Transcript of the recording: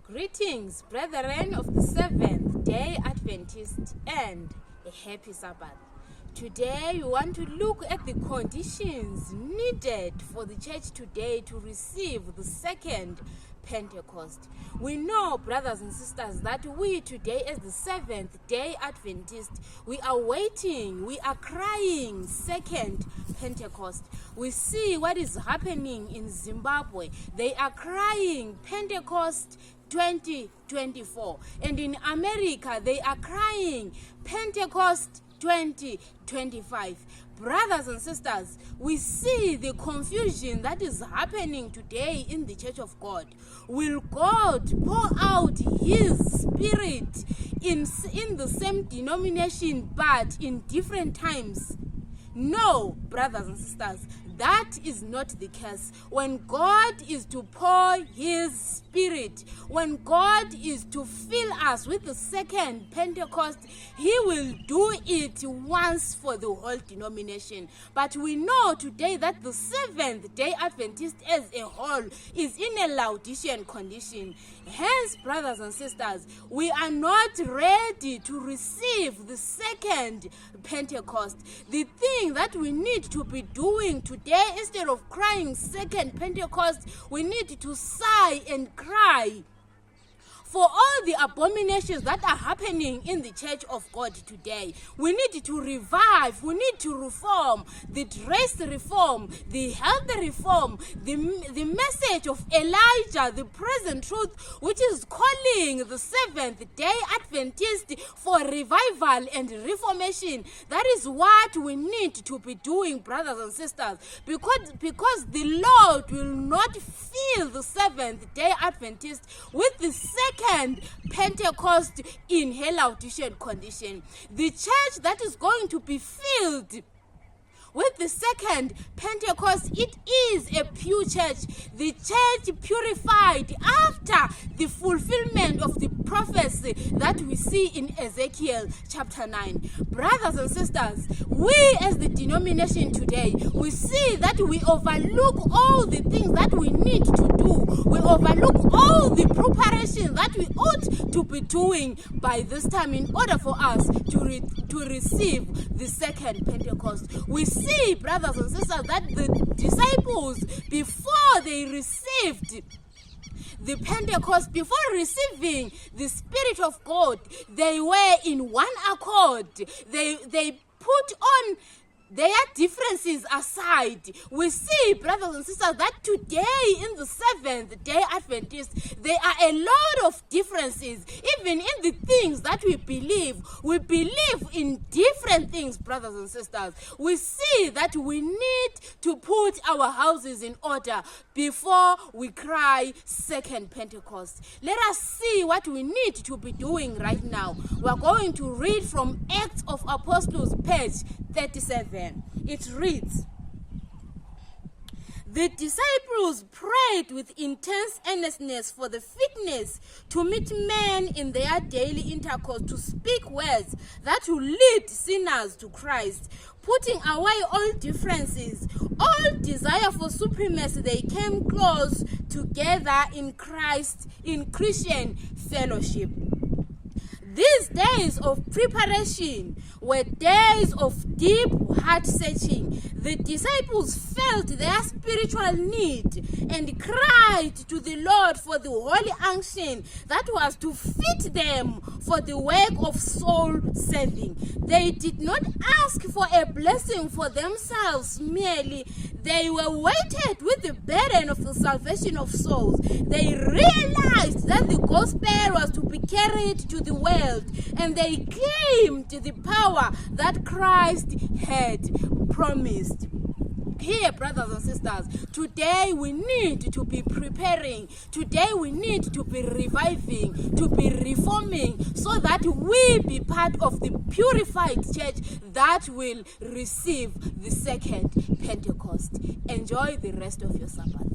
Greetings, brethren of the Seventh-day Adventist, and a happy Sabbath. Today we want to look at the conditions needed for the church today to receive the second Pentecost. We know, brothers and sisters, that we today as the Seventh-day Adventist, we are waiting, we are crying second Pentecost. We see what is happening in Zimbabwe. They are crying Pentecost 2024, and in America they are crying Pentecost 2025. Brothers and sisters, we see the confusion that is happening today in the Church of God. Will God pour out His Spirit in the same denomination but in different times? No, brothers and sisters, that is not the case. When God is to pour His Spirit, when God is to fill us with the second Pentecost, He will do it once for the whole denomination. But we know today that the Seventh-day Adventist as a whole is in a Laodicean condition. Hence, brothers and sisters, we are not ready to receive the second Pentecost. The thing that we need to be doing today, instead of crying second Pentecost, we need to sigh and cry for all the abominations that are happening in the Church of God today. We need to revive, we need to reform, the dress reform, the health reform, the message of Elijah, the present truth, which is calling the Seventh-day Adventist for revival and reformation. That is what we need to be doing, brothers and sisters, because the Lord will not fill the Seventh-day Adventist with the second Pentecost in her Laodicean condition. The church that is going to be filled with the second Pentecost, it is a pure church. The church purified after the fulfillment of the prophecy that we see in Ezekiel chapter 9. Brothers and sisters, we as the denomination today, we see that we overlook all the things that we need to do. We overlook all the preparations that we ought to be doing by this time in order for us to receive the second Pentecost. We see, brothers and sisters, that the disciples, before they received the Pentecost, before receiving the Spirit of God, they were in one accord. They put on their differences aside. We see, brothers and sisters, that today in the Seventh-day Adventist, there are a lot of differences. Even in the things that we believe in different things, brothers and sisters. We see that we need to put our houses in order before we cry second Pentecost. Let us see what we need to be doing right now. We are going to read from Acts of Apostles, page 37. It reads, "The disciples prayed with intense earnestness for the fitness to meet men in their daily intercourse, to speak words that will lead sinners to Christ. Putting away all differences, all desire for supremacy, they came close together in Christ, in Christian fellowship." These days of preparation were days of deep heart searching. The disciples felt their spiritual need and cried to the Lord for the holy unction that was to fit them for the work of soul saving. They did not ask for a blessing for themselves merely. They were weighted with the burden of the salvation of souls. They realized that the gospel was to be carried to the world, and they claimed the power that Christ had promised. Here, brothers and sisters, today we need to be preparing. Today we need to be reviving, to be reforming, so that we be part of the purified church that will receive the second Pentecost. Enjoy the rest of your Sabbath.